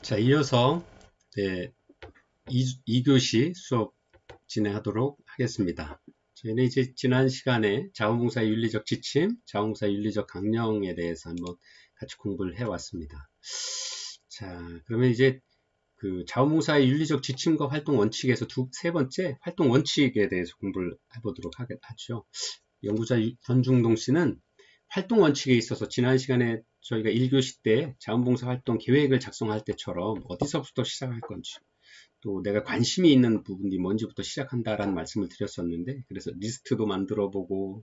자, 이어서 2교시 수업 진행하도록 하겠습니다. 저희는 이제 지난 시간에 자원봉사의 윤리적 지침, 자원봉사의 윤리적 강령에 대해서 한번 같이 공부를 해왔습니다. 자, 그러면 이제 그 자원봉사의 윤리적 지침과 활동 원칙에서 세 번째 활동 원칙에 대해서 공부를 해보도록 하죠. 연구자 권중동 씨는 활동 원칙에 있어서 지난 시간에 저희가 1교시 때 자원봉사 활동 계획을 작성할 때처럼 어디서부터 시작할 건지, 또 내가 관심이 있는 부분이 뭔지부터 시작한다라는 말씀을 드렸었는데, 그래서 리스트도 만들어 보고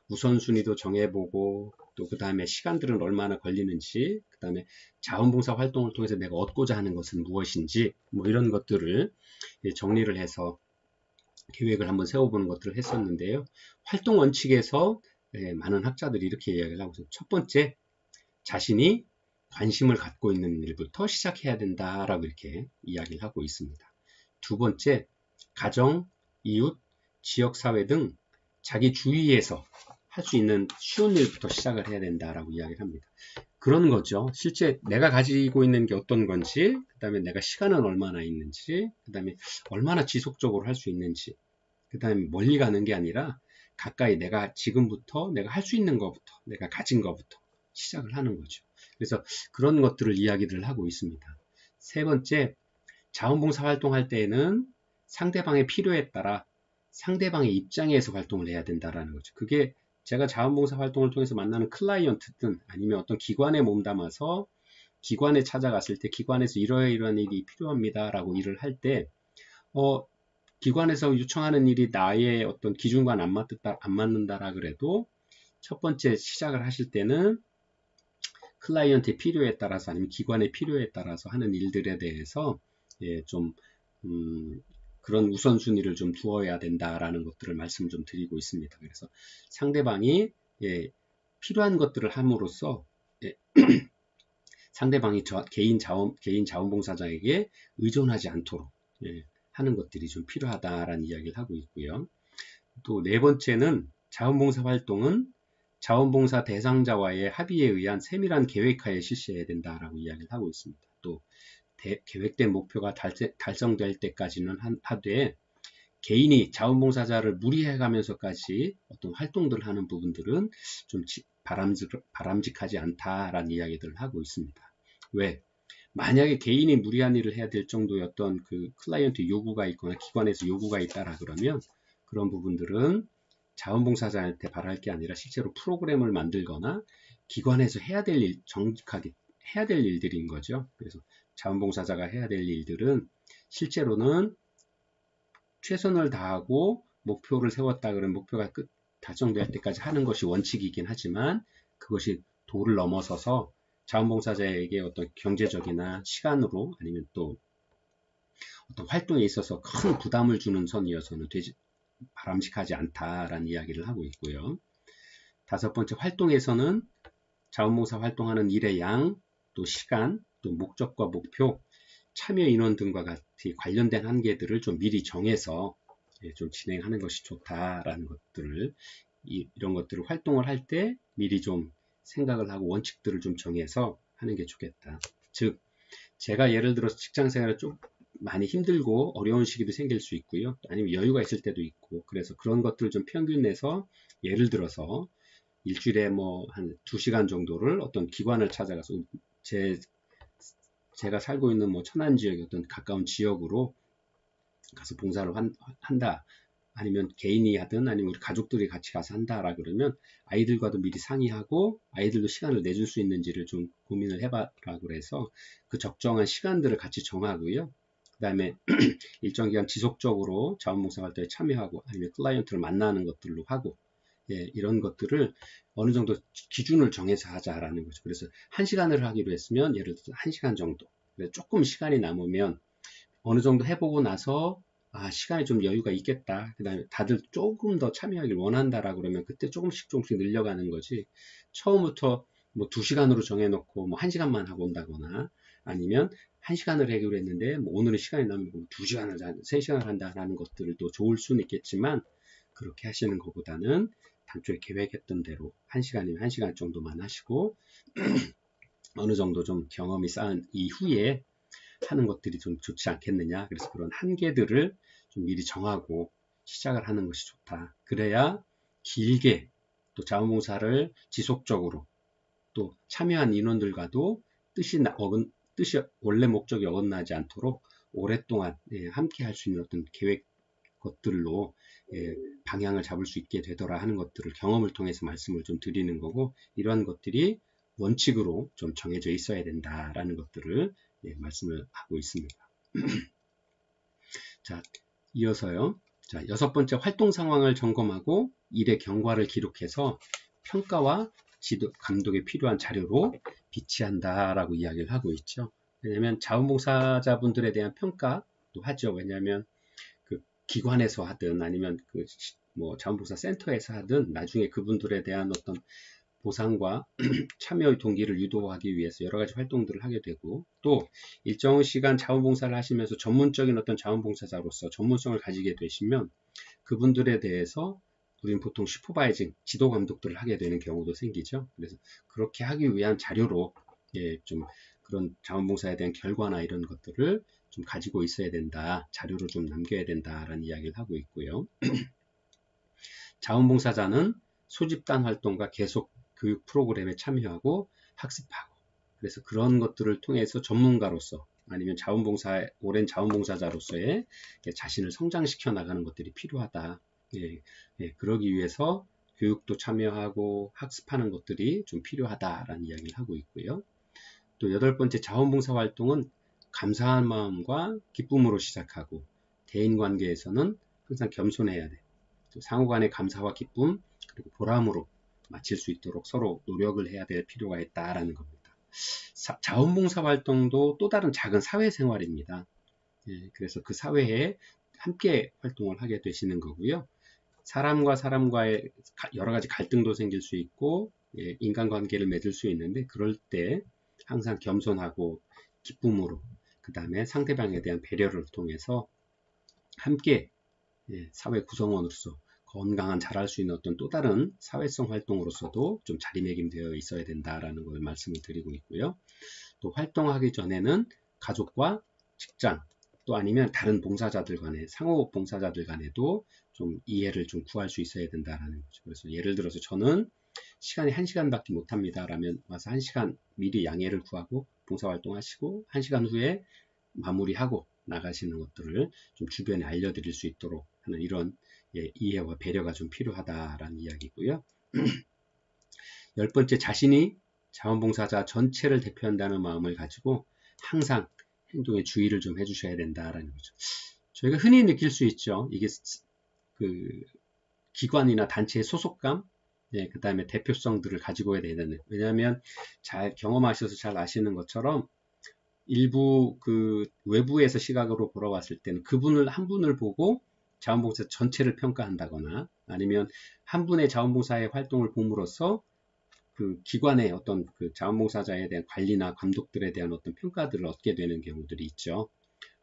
우선순위도 정해보고, 또 그 다음에 시간들은 얼마나 걸리는지, 그 다음에 자원봉사 활동을 통해서 내가 얻고자 하는 것은 무엇인지, 뭐 이런 것들을 정리를 해서 계획을 한번 세워보는 것들을 했었는데요. 활동 원칙에서 많은 학자들이 이렇게 이야기를 하고 있어요. 첫 번째, 자신이 관심을 갖고 있는 일부터 시작해야 된다라고 이렇게 이야기를 하고 있습니다. 두 번째, 가정, 이웃, 지역사회 등 자기 주위에서 할 수 있는 쉬운 일부터 시작을 해야 된다라고 이야기를 합니다. 그런 거죠. 실제 내가 가지고 있는 게 어떤 건지, 그 다음에 내가 시간은 얼마나 있는지, 그 다음에 얼마나 지속적으로 할 수 있는지, 그 다음에 멀리 가는 게 아니라 가까이 내가 지금부터 내가 할 수 있는 것부터, 내가 가진 것부터 시작을 하는 거죠. 그래서 그런 것들을 이야기를 하고 있습니다. 세 번째, 자원봉사 활동할 때에는 상대방의 필요에 따라 상대방의 입장에서 활동을 해야 된다라는 거죠. 그게 제가 자원봉사 활동을 통해서 만나는 클라이언트든 아니면 어떤 기관에 몸담아서 기관에 찾아갔을 때 기관에서 이러이러한 일이 필요합니다라고 일을 할 때 기관에서 요청하는 일이 나의 어떤 기준과 안 맞는다라 그래도 첫 번째 시작을 하실 때는 클라이언트의 필요에 따라서 아니면 기관의 필요에 따라서 하는 일들에 대해서 그런 우선순위를 좀 두어야 된다라는 것들을 말씀 좀 드리고 있습니다. 그래서 상대방이 필요한 것들을 함으로써 상대방이 개인 자원봉사자에게 의존하지 않도록 하는 것들이 좀 필요하다라는 이야기를 하고 있고요. 또 네 번째는 자원봉사 활동은 자원봉사 대상자와의 합의에 의한 세밀한 계획하에 실시해야 된다라고 이야기를 하고 있습니다. 또 계획된 목표가 달성될 때까지는 하되 개인이 자원봉사자를 무리해가면서까지 어떤 활동들을 하는 부분들은 좀 바람직하지 않다라는 이야기들을 하고 있습니다. 왜? 만약에 개인이 무리한 일을 해야 될 정도의 어떤 그 클라이언트 요구가 있거나 기관에서 요구가 있다라 그러면 그런 부분들은 자원봉사자한테 바랄 게 아니라 실제로 프로그램을 만들거나 기관에서 해야 될 일, 정직하게 해야 될 일들인 거죠. 그래서 자원봉사자가 해야 될 일들은 실제로는 최선을 다하고 목표를 세웠다 그러면 목표가 달성될 때까지 하는 것이 원칙이긴 하지만 그것이 도를 넘어서서 자원봉사자에게 어떤 경제적이나 시간으로 아니면 또 어떤 활동에 있어서 큰 부담을 주는 선이어서는 바람직하지 않다라는 이야기를 하고 있고요. 다섯 번째, 활동에서는 자원봉사 활동하는 일의 양, 또 시간, 또 목적과 목표, 참여 인원 등과 같이 관련된 한계들을 좀 미리 정해서 좀 진행하는 것이 좋다라는 것들을 이런 것들을 활동을 할 때 미리 좀 생각을 하고 원칙들을 좀 정해서 하는 게 좋겠다. 즉 제가 예를 들어서 직장생활을 좀 많이 힘들고 어려운 시기도 생길 수 있고요. 아니면 여유가 있을 때도 있고 그래서 그런 것들을 좀 평균 내서 예를 들어서 일주일에 뭐 한 2시간 정도를 어떤 기관을 찾아가서 제가 살고 있는 뭐 천안 지역의 어떤 가까운 지역으로 가서 봉사를 한다. 아니면 개인이 하든 아니면 우리 가족들이 같이 가서 한다라 그러면 아이들과도 미리 상의하고 아이들도 시간을 내줄 수 있는지를 좀 고민을 해봐라 그래서 그 적정한 시간들을 같이 정하고요. 그 다음에 일정 기간 지속적으로 자원봉사 활동에 참여하고 아니면 클라이언트를 만나는 것들로 하고 이런 것들을 어느 정도 기준을 정해서 하자라는 거죠. 그래서 1시간을 하기로 했으면 예를 들어서 1시간 정도. 조금 시간이 남으면 어느 정도 해보고 나서 시간이 좀 여유가 있겠다. 그 다음에 다들 조금 더 참여하길 원한다라고 그러면 그때 조금씩 늘려가는 거지. 처음부터 뭐 2시간으로 정해놓고 뭐 1시간만 하고 온다거나 아니면 1시간을 하기로 했는데 뭐 오늘은 시간이 남으면 2시간을 3시간을 한다라는 것들도 좋을 수는 있겠지만 그렇게 하시는 것보다는 당초에 계획했던 대로 1시간이면 1시간 정도만 하시고 어느 정도 좀 경험이 쌓은 이후에 하는 것들이 좀 좋지 않겠느냐. 그래서 그런 한계들을 좀 미리 정하고 시작을 하는 것이 좋다. 그래야 길게 또 자원봉사를 지속적으로 또 참여한 인원들과도 뜻이 원래 목적이 어긋나지 않도록 오랫동안 함께 할 수 있는 어떤 계획 것들로 방향을 잡을 수 있게 되더라 하는 것들을 경험을 통해서 말씀을 좀 드리는 거고, 이러한 것들이 원칙으로 좀 정해져 있어야 된다라는 것들을 말씀을 하고 있습니다. 자, 이어서요. 자, 6번째, 활동 상황을 점검하고 일의 경과를 기록해서 평가와 지도, 감독에 필요한 자료로 비치한다라고 이야기를 하고 있죠. 왜냐하면 자원봉사자분들에 대한 평가도 하죠. 왜냐하면 그 기관에서 하든 아니면 그 뭐 자원봉사 센터에서 하든 나중에 그분들에 대한 어떤 보상과 참여의 동기를 유도하기 위해서 여러 가지 활동들을 하게 되고, 또 일정 시간 자원봉사를 하시면서 전문적인 어떤 자원봉사자로서 전문성을 가지게 되시면 그분들에 대해서 우리는 보통 슈퍼바이징, 지도 감독들을 하게 되는 경우도 생기죠. 그래서 그렇게 하기 위한 자료로 좀 그런 자원봉사에 대한 결과나 이런 것들을 좀 가지고 있어야 된다, 자료로 좀 남겨야 된다라는 이야기를 하고 있고요. 자원봉사자는 소집단 활동과 계속 교육 프로그램에 참여하고 학습하고, 그래서 그런 것들을 통해서 전문가로서 아니면 오랜 자원봉사자로서의 자신을 성장시켜 나가는 것들이 필요하다. 그러기 위해서 교육도 참여하고 학습하는 것들이 좀 필요하다라는 이야기를 하고 있고요. 또 8번째, 자원봉사 활동은 감사한 마음과 기쁨으로 시작하고 대인관계에서는 항상 겸손해야 돼. 상호 간의 감사와 기쁨 그리고 보람으로 마칠 수 있도록 서로 노력을 해야 될 필요가 있다라는 겁니다. 자원봉사 활동도 또 다른 작은 사회생활입니다. 그래서 그 사회에 함께 활동을 하게 되시는 거고요. 사람과 사람과의 여러 가지 갈등도 생길 수 있고 인간관계를 맺을 수 있는데, 그럴 때 항상 겸손하고 기쁨으로, 그 다음에 상대방에 대한 배려를 통해서 함께 사회 구성원으로서 건강한 잘할 수 있는 어떤 또 다른 사회성 활동으로서도 좀 자리매김되어 있어야 된다라는 걸 말씀을 드리고 있고요. 또 활동하기 전에는 가족과 직장 또 아니면 다른 봉사자들 간에, 상호 봉사자들 간에도 좀 이해를 좀 구할 수 있어야 된다라는 거죠. 그래서 예를 들어서 저는 시간이 1시간밖에 못합니다 라면 와서 1시간 미리 양해를 구하고 봉사활동 하시고 1시간 후에 마무리하고 나가시는 것들을 좀 주변에 알려드릴 수 있도록 하는 이런 이해와 배려가 좀 필요하다라는 이야기고요. 10번째, 자신이 자원봉사자 전체를 대표한다는 마음을 가지고 항상 행동에 주의를 좀 해주셔야 된다라는 거죠. 저희가 흔히 느낄 수 있죠. 이게 그 기관이나 단체의 소속감, 그 다음에 대표성들을 가지고 해야 되는. 왜냐하면 잘 경험하셔서 잘 아시는 것처럼 일부 그 외부에서 시각으로 보러왔을 때는 그분을 한 분을 보고 자원봉사 전체를 평가한다거나 아니면 한 분의 자원봉사의 활동을 봄으로써 그 기관의 어떤 그 자원봉사자에 대한 관리나 감독들에 대한 어떤 평가들을 얻게 되는 경우들이 있죠.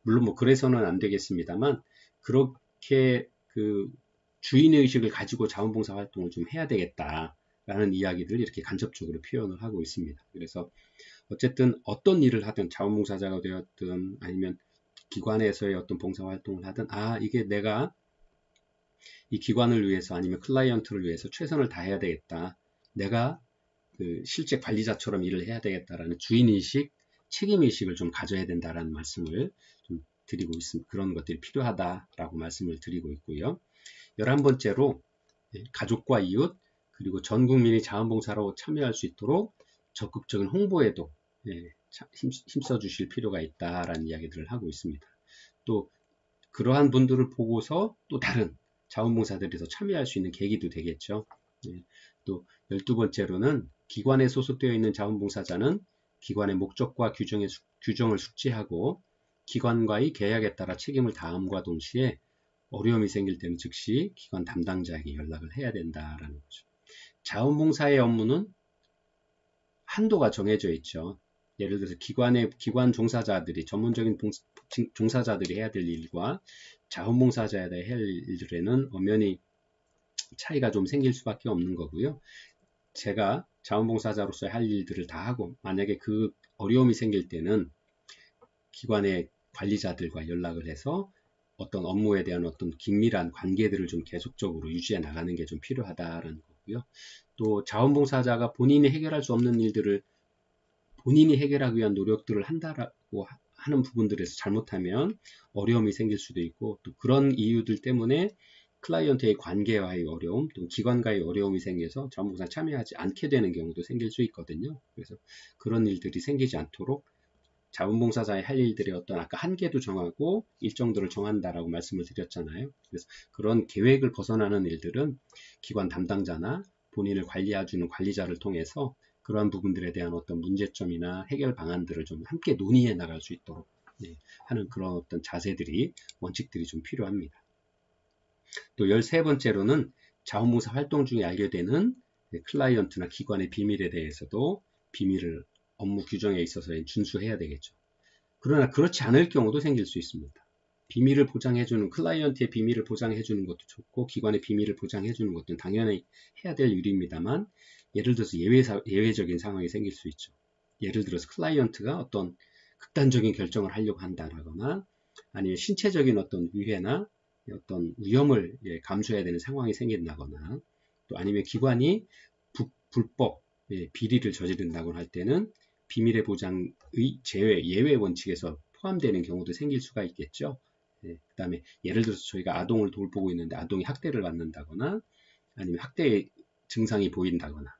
물론 뭐 그래서는 안 되겠습니다만, 그렇게 그 주인의식을 가지고 자원봉사 활동을 좀 해야 되겠다라는 이야기들을 이렇게 간접적으로 표현을 하고 있습니다. 그래서 어쨌든 어떤 일을 하든 자원봉사자가 되었든 아니면 기관에서의 어떤 봉사활동을 하든 이게 내가 이 기관을 위해서 아니면 클라이언트를 위해서 최선을 다해야 되겠다. 내가 그 실제 관리자처럼 일을 해야 되겠다라는 주인의식, 책임의식을 좀 가져야 된다라는 말씀을 좀 드리고 있습니다. 그런 것들이 필요하다라고 말씀을 드리고 있고요. 11번째로 가족과 이웃 그리고 전 국민이 자원봉사로 참여할 수 있도록 적극적인 홍보에도 힘써 주실 필요가 있다라는 이야기들을 하고 있습니다. 또 그러한 분들을 보고서 또 다른 자원봉사들이 더 참여할 수 있는 계기도 되겠죠. 또 12번째로는 기관에 소속되어 있는 자원봉사자는 기관의 목적과 규정을 숙지하고 기관과의 계약에 따라 책임을 다함과 동시에 어려움이 생길 때는 즉시 기관 담당자에게 연락을 해야 된다라는 거죠. 자원봉사의 업무는 한도가 정해져 있죠. 예를 들어서 기관 종사자들이, 전문적인 종사자들이 해야 될 일과 자원봉사자에 대해 할 일들에는 엄연히 차이가 좀 생길 수밖에 없는 거고요. 제가 자원봉사자로서 할 일들을 다 하고 만약에 그 어려움이 생길 때는 기관의 관리자들과 연락을 해서 어떤 업무에 대한 어떤 긴밀한 관계들을 좀 계속적으로 유지해 나가는 게 좀 필요하다라는 거고요. 또 자원봉사자가 본인이 해결할 수 없는 일들을 본인이 해결하기 위한 노력들을 한다라고 하는 부분들에서 잘못하면 어려움이 생길 수도 있고, 또 그런 이유들 때문에 클라이언트의 관계와의 어려움, 또 기관과의 어려움이 생겨서 자원봉사에 참여하지 않게 되는 경우도 생길 수 있거든요. 그래서 그런 일들이 생기지 않도록 자원봉사자의 할 일들의 어떤 아까 한계도 정하고 일정들을 정한다라고 말씀을 드렸잖아요. 그래서 그런 계획을 벗어나는 일들은 기관 담당자나 본인을 관리해주는 관리자를 통해서 그러한 부분들에 대한 어떤 문제점이나 해결 방안들을 좀 함께 논의해 나갈 수 있도록 하는 그런 어떤 자세들이, 원칙들이 좀 필요합니다. 또 13번째로는 자원봉사 활동 중에 알게 되는 클라이언트나 기관의 비밀에 대해서도 비밀을 업무 규정에 있어서 준수해야 되겠죠. 그러나 그렇지 않을 경우도 생길 수 있습니다. 비밀을 보장해주는, 클라이언트의 비밀을 보장해주는 것도 좋고 기관의 비밀을 보장해주는 것도 당연히 해야 될 일입니다만, 예를 들어서 예외적인 상황이 생길 수 있죠. 예를 들어서 클라이언트가 어떤 극단적인 결정을 하려고 한다거나 아니면 신체적인 어떤 위해나 어떤 위험을 감수해야 되는 상황이 생긴다거나, 또 아니면 기관이 불법 비리를 저지른다고 할 때는 비밀의 보장의 예외 원칙에서 포함되는 경우도 생길 수가 있겠죠. 그 다음에 예를 들어서 저희가 아동을 돌보고 있는데 아동이 학대를 받는다거나 아니면 학대의 증상이 보인다거나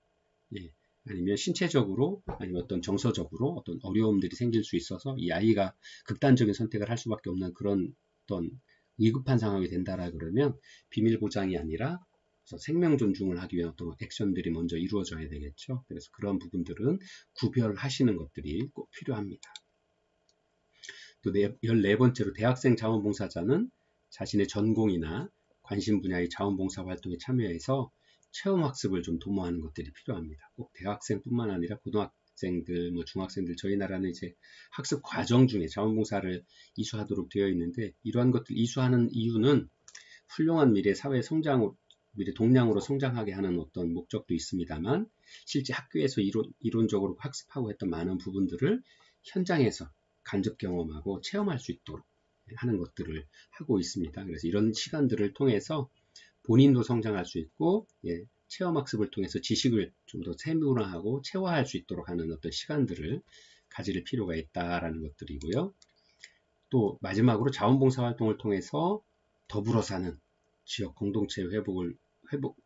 아니면 신체적으로 아니면 어떤 정서적으로 어떤 어려움들이 생길 수 있어서 이 아이가 극단적인 선택을 할 수밖에 없는 그런 어떤 위급한 상황이 된다라 그러면 비밀 보장이 아니라 생명 존중을 하기 위한 어떤 액션들이 먼저 이루어져야 되겠죠. 그래서 그런 부분들은 구별하시는 것들이 꼭 필요합니다. 또 14번째로 대학생 자원봉사자는 자신의 전공이나 관심 분야의 자원봉사 활동에 참여해서 체험학습을 좀 도모하는 것들이 필요합니다. 꼭 대학생뿐만 아니라 고등학생들, 중학생들, 저희 나라는 이제 학습 과정 중에 자원봉사를 이수하도록 되어 있는데, 이러한 것들 이수하는 이유는 훌륭한 미래 사회 성장으로, 미래 동량으로 성장하게 하는 어떤 목적도 있습니다만, 실제 학교에서 이론적으로 학습하고 했던 많은 부분들을 현장에서 간접 경험하고 체험할 수 있도록 하는 것들을 하고 있습니다. 그래서 이런 시간들을 통해서 본인도 성장할 수 있고, 체험학습을 통해서 지식을 좀 더 세분화하고 체화할 수 있도록 하는 어떤 시간들을 가질 필요가 있다라는 것들이고요. 또 마지막으로 자원봉사 활동을 통해서 더불어 사는 지역 공동체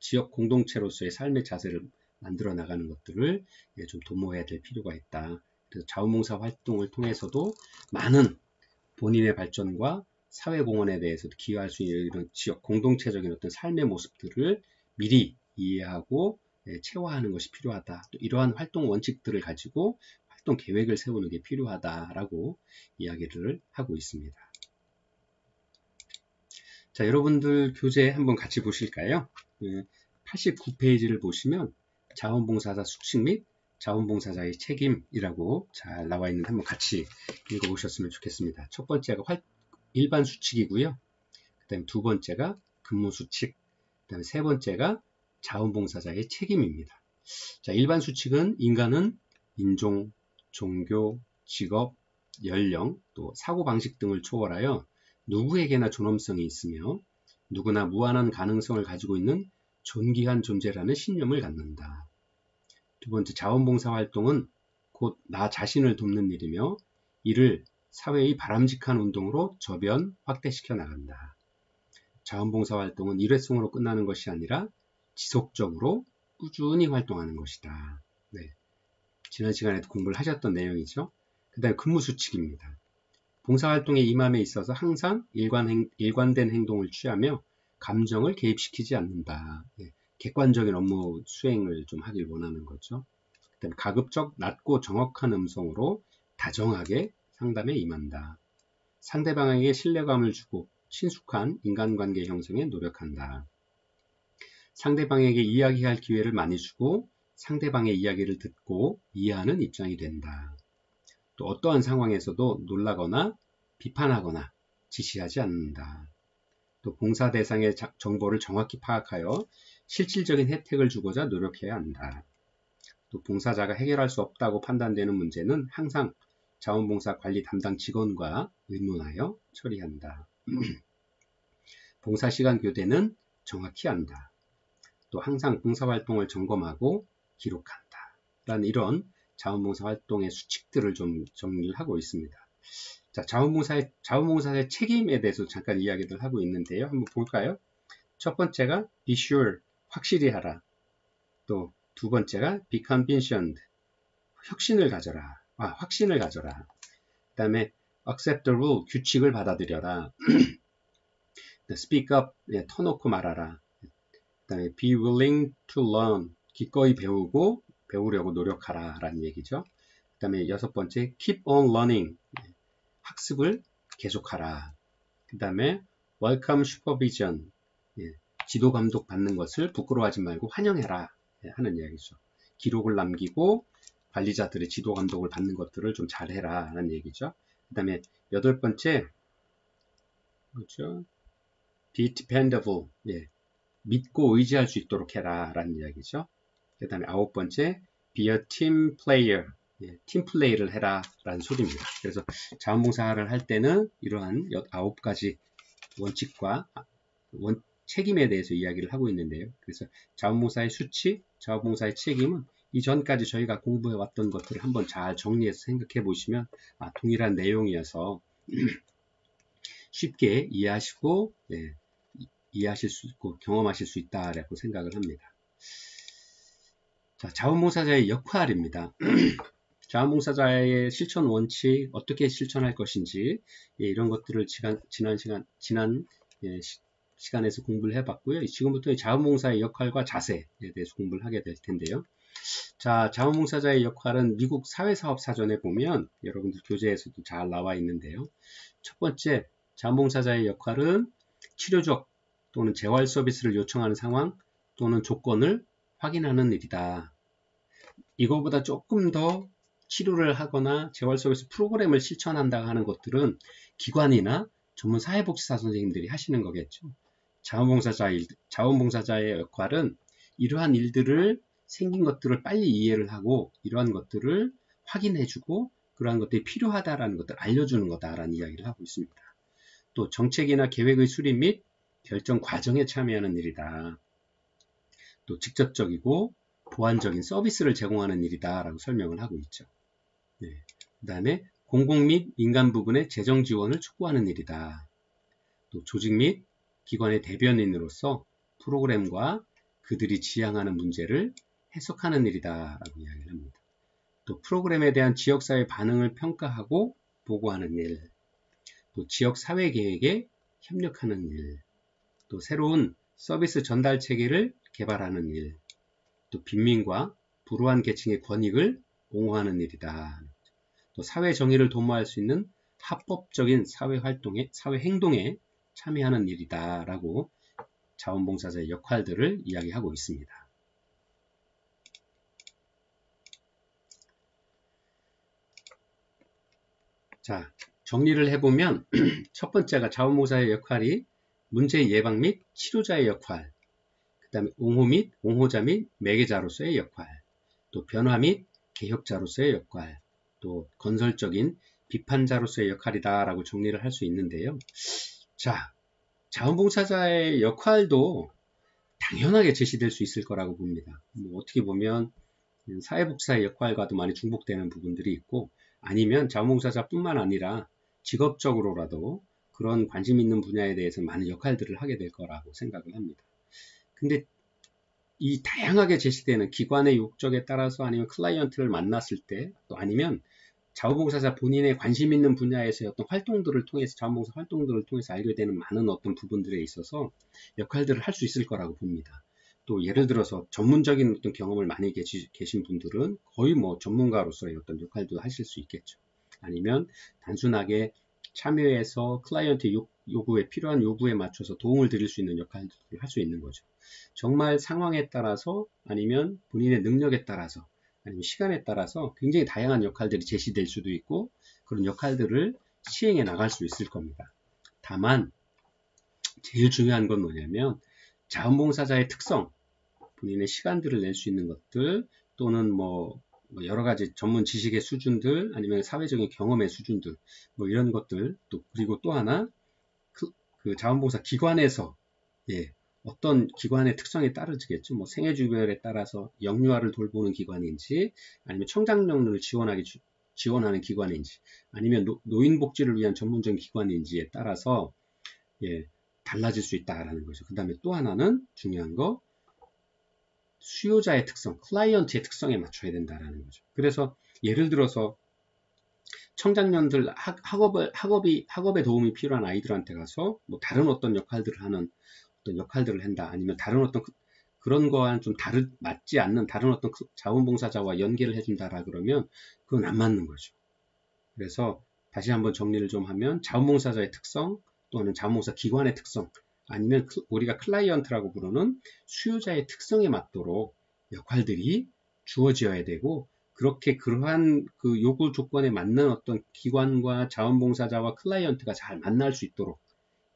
지역 공동체로서의 삶의 자세를 만들어 나가는 것들을 좀 도모해야 될 필요가 있다. 그래서 자원봉사 활동을 통해서도 많은 본인의 발전과 사회공헌에 대해서도 기여할 수 있는 이런 지역 공동체적인 어떤 삶의 모습들을 미리 이해하고 체화하는 것이 필요하다. 또 이러한 활동 원칙들을 가지고 활동 계획을 세우는 게 필요하다라고 이야기를 하고 있습니다. 자, 여러분들 교재 한번 같이 보실까요? 89페이지를 보시면 자원봉사자 수칙 및 자원봉사자의 책임이라고 잘 나와 있는데 한번 같이 읽어보셨으면 좋겠습니다. 첫 번째가 일반 수칙이고요. 그 다음에 두 번째가 근무 수칙, 그 다음에 세 번째가 자원봉사자의 책임입니다. 자, 일반 수칙은 인간은 인종, 종교, 직업, 연령, 또 사고방식 등을 초월하여 누구에게나 존엄성이 있으며 누구나 무한한 가능성을 가지고 있는 존귀한 존재라는 신념을 갖는다. 두 번째, 자원봉사 활동은 곧 나 자신을 돕는 일이며 이를 사회의 바람직한 운동으로 저변 확대시켜 나간다. 자원봉사 활동은 일회성으로 끝나는 것이 아니라 지속적으로 꾸준히 활동하는 것이다. 네. 지난 시간에도 공부를 하셨던 내용이죠. 그 다음에 근무수칙입니다. 봉사활동에 임함에 있어서 항상 일관된 행동을 취하며 감정을 개입시키지 않는다. 네. 객관적인 업무 수행을 좀 하길 원하는 거죠. 그다음에 가급적 낮고 정확한 음성으로 다정하게 상담에 임한다. 상대방에게 신뢰감을 주고 친숙한 인간관계 형성에 노력한다. 상대방에게 이야기할 기회를 많이 주고 상대방의 이야기를 듣고 이해하는 입장이 된다. 또 어떠한 상황에서도 놀라거나 비판하거나 지시하지 않는다. 또 봉사 대상의 정보를 정확히 파악하여 실질적인 혜택을 주고자 노력해야 한다. 또 봉사자가 해결할 수 없다고 판단되는 문제는 항상 자원봉사 관리 담당 직원과 의논하여 처리한다. 봉사시간 교대는 정확히 한다. 또 항상 봉사활동을 점검하고 기록한다. 라는 이런 자원봉사활동의 수칙들을 좀 정리를 하고 있습니다. 자, 자원봉사의 책임에 대해서 잠깐 이야기를 하고 있는데요. 한번 볼까요? 첫 번째가 be sure, 확실히 하라. 또 두 번째가 be convinced, 확신을 가져라. 그 다음에 accept the rule, 규칙을 받아들여라. speak up, 터놓고 말하라. 그 다음에 be willing to learn, 기꺼이 배우려고 노력하라 라는 얘기죠. 그 다음에 여섯 번째 keep on learning, 학습을 계속하라. 그 다음에 welcome supervision, 지도 감독 받는 것을 부끄러워하지 말고 환영해라 하는 이야기죠. 기록을 남기고 관리자들의 지도 감독을 받는 것들을 좀 잘해라 라는 얘기죠. 그 다음에 여덟 번째 그렇죠? be dependable, 믿고 의지할 수 있도록 해라 라는 이야기죠. 그 다음에 아홉 번째 be a team player, 팀 플레이를 해라 라는 소리입니다. 그래서 자원봉사를 할 때는 이러한 아홉 가지 원칙과 책임에 대해서 이야기를 하고 있는데요. 그래서 자원봉사의 수칙, 자원봉사의 책임은 이전까지 저희가 공부해왔던 것들을 한번 잘 정리해서 생각해 보시면 동일한 내용이어서 쉽게 이해하시고 이해하실 수 있고 경험하실 수 있다라고 생각을 합니다. 자, 자원봉사자의 역할입니다. 자원봉사자의 실천 원칙, 어떻게 실천할 것인지 이런 것들을 지난 시간에서 공부를 해봤고요. 지금부터 자원봉사의 역할과 자세에 대해서 공부를 하게 될 텐데요. 자, 자원봉사자의 역할은 미국 사회사업사전에 보면 여러분들 교재에서도 잘 나와 있는데요. 첫 번째, 자원봉사자의 역할은 치료적 또는 재활 서비스를 요청하는 상황 또는 조건을 확인하는 일이다. 이거보다 조금 더 치료를 하거나 재활 서비스 프로그램을 실천한다 하는 것들은 기관이나 전문 사회복지사 선생님들이 하시는 거겠죠. 자원봉사자의 역할은 이러한 일들을 생긴 것들을 빨리 이해를 하고 이러한 것들을 확인해주고 그러한 것들이 필요하다라는 것들을 알려주는 거다라는 이야기를 하고 있습니다. 또 정책이나 계획의 수립 및 결정 과정에 참여하는 일이다. 또 직접적이고 보완적인 서비스를 제공하는 일이다 라고 설명을 하고 있죠. 그 다음에 공공 및 민간 부분의 재정 지원을 촉구하는 일이다. 또 조직 및 기관의 대변인으로서 프로그램과 그들이 지향하는 문제를 해석하는 일이다 라고 이야기를 합니다. 또 프로그램에 대한 지역사회 반응을 평가하고 보고하는 일, 또 지역사회계획에 협력하는 일, 또 새로운 서비스 전달 체계를 개발하는 일, 또 빈민과 불우한 계층의 권익을 옹호하는 일이다. 또 사회 정의를 도모할 수 있는 합법적인 사회 행동에 참여하는 일이다 라고 자원봉사자의 역할들을 이야기하고 있습니다. 자, 정리를 해보면 첫 번째가 자원봉사의 역할이 문제 예방 및 치료자의 역할, 그 다음에 옹호자 및 매개자로서의 역할, 또 변화 및 개혁자로서의 역할, 또 건설적인 비판자로서의 역할이다 라고 정리를 할 수 있는데요. 자, 자원봉사자의 역할도 당연하게 제시될 수 있을 거라고 봅니다. 어떻게 보면 사회복지사의 역할과도 많이 중복되는 부분들이 있고 아니면 자원봉사자뿐만 아니라 직업적으로라도 그런 관심 있는 분야에 대해서 많은 역할들을 하게 될 거라고 생각을 합니다. 근데 이 다양하게 제시되는 기관의 욕적에 따라서 아니면 클라이언트를 만났을 때 또 아니면 자원봉사자 본인의 관심 있는 분야에서의 어떤 활동들을 통해서 자원봉사 활동들을 통해서 알게 되는 많은 어떤 부분들에 있어서 역할들을 할 수 있을 거라고 봅니다. 또 예를 들어서 전문적인 어떤 경험을 많이 계신 분들은 거의 뭐 전문가로서의 어떤 역할도 하실 수 있겠죠. 아니면 단순하게 참여해서 클라이언트 요구에 필요한 요구에 맞춰서 도움을 드릴 수 있는 역할들을 할 수 있는 거죠. 정말 상황에 따라서 아니면 본인의 능력에 따라서 아니면 시간에 따라서 굉장히 다양한 역할들이 제시될 수도 있고 그런 역할들을 시행해 나갈 수 있을 겁니다. 다만 제일 중요한 건 뭐냐면 자원봉사자의 특성, 본인의 시간들을 낼 수 있는 것들 또는 뭐 뭐 여러 가지 전문 지식의 수준들 아니면 사회적인 경험의 수준들 뭐 이런 것들 또 그리고 또 하나 그 자원봉사 기관에서 예, 어떤 기관의 특성에 따르겠죠. 뭐 생애주별에 따라서 영유아를 돌보는 기관인지 아니면 청장년을 지원하는 기관인지 아니면 노인복지를 위한 전문적인 기관인지에 따라서 예, 달라질 수 있다라는 거죠. 그 다음에 또 하나는 중요한 거 수요자의 특성, 클라이언트의 특성에 맞춰야 된다라는 거죠. 그래서 예를 들어서 청장년들 학업에 도움이 필요한 아이들한테 가서 뭐 다른 어떤 역할들을 하는 어떤 역할들을 한다. 아니면 다른 어떤 그런 거와는 좀 맞지 않는 다른 어떤 자원봉사자와 연계를 해준다라 그러면 그건 안 맞는 거죠. 그래서 다시 한번 정리를 좀 하면 자원봉사자의 특성 또는 자원봉사 기관의 특성 아니면 우리가 클라이언트라고 부르는 수요자의 특성에 맞도록 역할들이 주어져야 되고 그렇게 그러한 그 요구 조건에 맞는 어떤 기관과 자원봉사자와 클라이언트가 잘 만날 수 있도록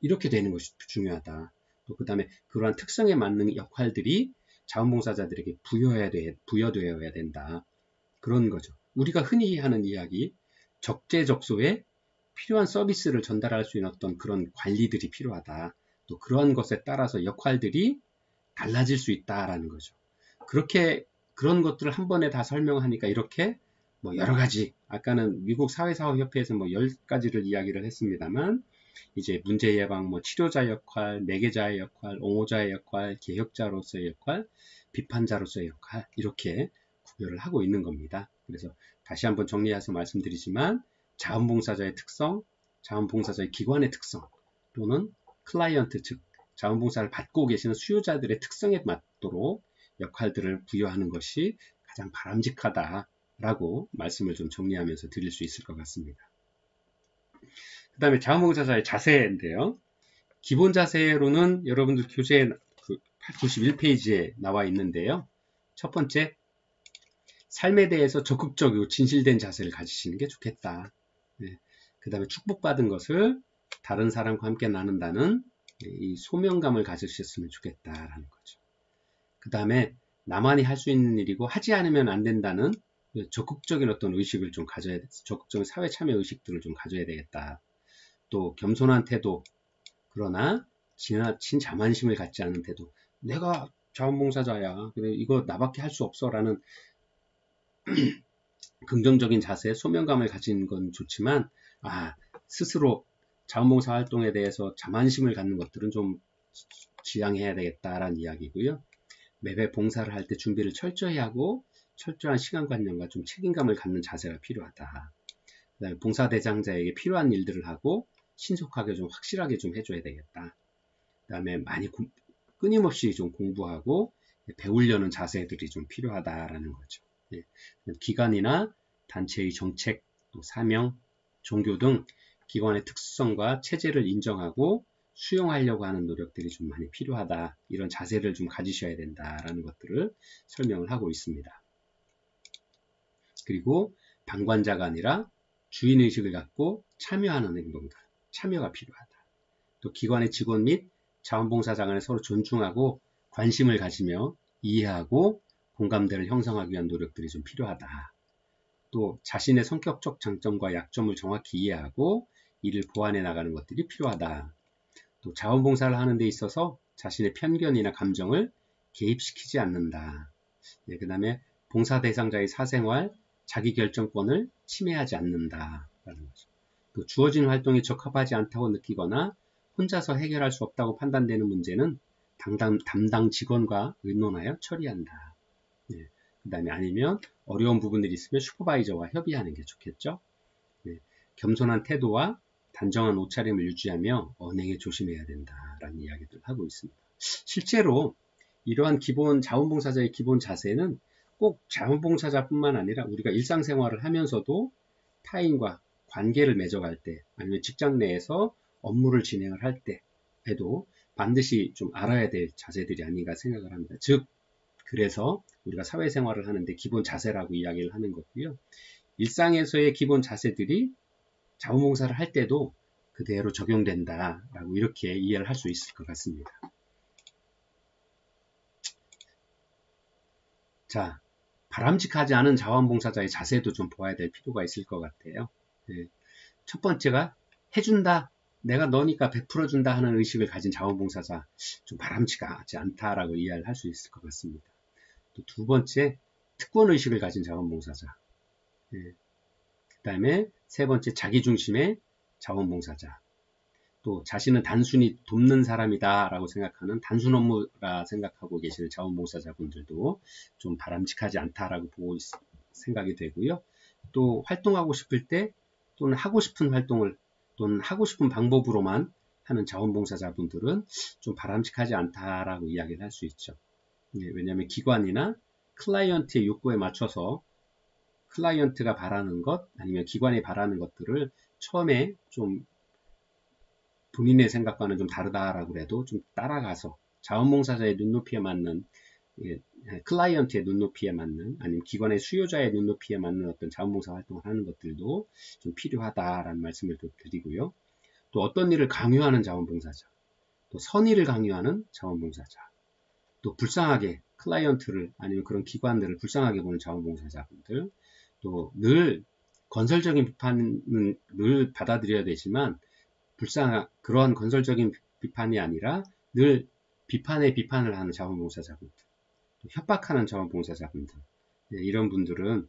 이렇게 되는 것이 중요하다. 또 그 다음에 그러한 특성에 맞는 역할들이 자원봉사자들에게 부여되어야 된다. 그런 거죠. 우리가 흔히 하는 이야기, 적재적소에 필요한 서비스를 전달할 수 있는 어떤 그런 관리들이 필요하다. 또 그러한 것에 따라서 역할들이 달라질 수 있다라는 거죠. 그렇게 그런 것들을 한 번에 다 설명하니까 이렇게 뭐 여러 가지 아까는 미국 사회사업협회에서 뭐 10가지를 이야기를 했습니다만 이제 문제 예방, 뭐 치료자 역할, 매개자의 역할, 옹호자의 역할, 개혁자로서의 역할, 비판자로서의 역할 이렇게 구별을 하고 있는 겁니다. 그래서 다시 한번 정리해서 말씀드리지만 자원봉사자의 특성, 자원봉사자의 기관의 특성 또는 클라이언트 즉 자원봉사를 받고 계시는 수요자들의 특성에 맞도록 역할들을 부여하는 것이 가장 바람직하다라고 말씀을 좀 정리하면서 드릴 수 있을 것 같습니다. 그 다음에 자원봉사자의 자세인데요. 기본 자세로는 여러분들 교재 91페이지에 나와 있는데요. 첫 번째, 삶에 대해서 적극적이고 진실된 자세를 가지시는 게 좋겠다. 네. 그 다음에 축복받은 것을 다른 사람과 함께 나눈다는 이 소명감을 가지셨으면 좋겠다라는 거죠. 그 다음에 나만이 할 수 있는 일이고 하지 않으면 안 된다는 적극적인 어떤 의식을 좀 가져야 돼. 적극적인 사회 참여 의식들을 좀 가져야 되겠다. 또 겸손한 태도, 그러나 지나친 자만심을 갖지 않은 태도. 내가 자원봉사자야. 그래 이거 나밖에 할 수 없어라는 긍정적인 자세, 소명감을 가진 건 좋지만 스스로 자원봉사 활동에 대해서 자만심을 갖는 것들은 좀 지양해야 되겠다라는 이야기고요. 매회 봉사를 할 때 준비를 철저히 하고 철저한 시간관념과 좀 책임감을 갖는 자세가 필요하다. 그다음에 봉사 대상자에게 필요한 일들을 하고 신속하게 좀 확실하게 좀 해줘야 되겠다. 그다음에 많이 끊임없이 좀 공부하고 배우려는 자세들이 좀 필요하다라는 거죠. 예. 기관이나 단체의 정책, 또 사명, 종교 등 기관의 특수성과 체제를 인정하고 수용하려고 하는 노력들이 좀 많이 필요하다. 이런 자세를 좀 가지셔야 된다라는 것들을 설명을 하고 있습니다. 그리고 방관자가 아니라 주인의식을 갖고 참여하는 행동들, 참여가 필요하다. 또 기관의 직원 및 자원봉사자 간에 서로 존중하고 관심을 가지며 이해하고 공감대를 형성하기 위한 노력들이 좀 필요하다. 또 자신의 성격적 장점과 약점을 정확히 이해하고 이를 보완해 나가는 것들이 필요하다. 또 자원봉사를 하는 데 있어서 자신의 편견이나 감정을 개입시키지 않는다. 네, 그 다음에 봉사 대상자의 사생활, 자기결정권을 침해하지 않는다. 라는 거죠. 또 주어진 활동에 적합하지 않다고 느끼거나 혼자서 해결할 수 없다고 판단되는 문제는 담당 직원과 의논하여 처리한다. 네, 그 다음에 아니면 어려운 부분들이 있으면 슈퍼바이저와 협의하는 게 좋겠죠. 네, 겸손한 태도와 단정한 옷차림을 유지하며 언행에 조심해야 된다라는 이야기들을 하고 있습니다. 실제로 이러한 기본 자원봉사자의 기본 자세는 꼭 자원봉사자뿐만 아니라 우리가 일상생활을 하면서도 타인과 관계를 맺어갈 때 아니면 직장 내에서 업무를 진행을 할 때에도 반드시 좀 알아야 될 자세들이 아닌가 생각을 합니다. 즉 그래서 우리가 사회생활을 하는데 기본 자세라고 이야기를 하는 거고요. 일상에서의 기본 자세들이 자원봉사를 할 때도 그대로 적용된다라고 이렇게 이해를 할 수 있을 것 같습니다. 자, 바람직하지 않은 자원봉사자의 자세도 좀 보아야 될 필요가 있을 것 같아요. 예. 첫 번째가 해준다, 내가 너니까 베풀어준다 하는 의식을 가진 자원봉사자, 좀 바람직하지 않다라고 이해를 할 수 있을 것 같습니다. 또 두 번째, 특권의식을 가진 자원봉사자. 예. 그 다음에 세 번째, 자기중심의 자원봉사자. 또 자신은 단순히 돕는 사람이다 라고 생각하는 단순 업무라 생각하고 계시는 자원봉사자분들도 좀 바람직하지 않다라고 보고 생각이 되고요. 또 활동하고 싶을 때 또는 하고 싶은 활동을 또는 하고 싶은 방법으로만 하는 자원봉사자분들은 좀 바람직하지 않다라고 이야기를 할 수 있죠. 왜냐하면 기관이나 클라이언트의 욕구에 맞춰서 클라이언트가 바라는 것 아니면 기관이 바라는 것들을 처음에 좀 본인의 생각과는 좀 다르다라고 해도 좀 따라가서 자원봉사자의 눈높이에 맞는 클라이언트의 눈높이에 맞는 아니면 기관의 수요자의 눈높이에 맞는 어떤 자원봉사 활동을 하는 것들도 좀 필요하다라는 말씀을 드리고요. 또 어떤 일을 강요하는 자원봉사자, 또 선의를 강요하는 자원봉사자, 또 불쌍하게 클라이언트를 아니면 그런 기관들을 불쌍하게 보는 자원봉사자분들, 또 늘 건설적인 비판은 늘 받아들여야 되지만 그러한 건설적인 비판이 아니라 늘 비판에 비판을 하는 자원봉사자분들, 협박하는 자원봉사자분들, 이런 분들은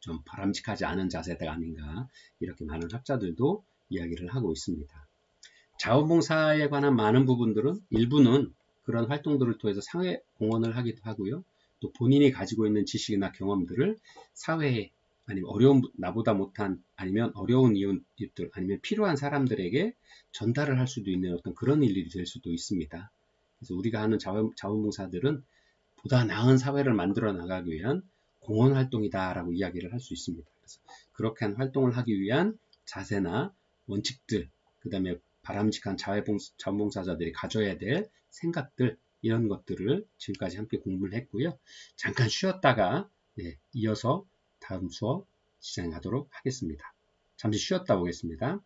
좀 바람직하지 않은 자세가 아닌가 이렇게 많은 학자들도 이야기를 하고 있습니다. 자원봉사에 관한 많은 부분들은 일부는 그런 활동들을 통해서 사회 공헌을 하기도 하고요. 또 본인이 가지고 있는 지식이나 경험들을 사회에 아니면 나보다 못한 아니면 어려운 이웃들 아니면 필요한 사람들에게 전달을 할 수도 있는 어떤 그런 일이 될 수도 있습니다. 그래서 우리가 하는 자원봉사들은 보다 나은 사회를 만들어 나가기 위한 공헌 활동이다라고 이야기를 할 수 있습니다. 그래서 그렇게 한 활동을 하기 위한 자세나 원칙들, 그 다음에 바람직한 자원봉사자들이 가져야 될 생각들, 이런 것들을 지금까지 함께 공부를 했고요. 잠깐 쉬었다가 이어서 다음 수업 진행하도록 하겠습니다. 잠시 쉬었다 오겠습니다.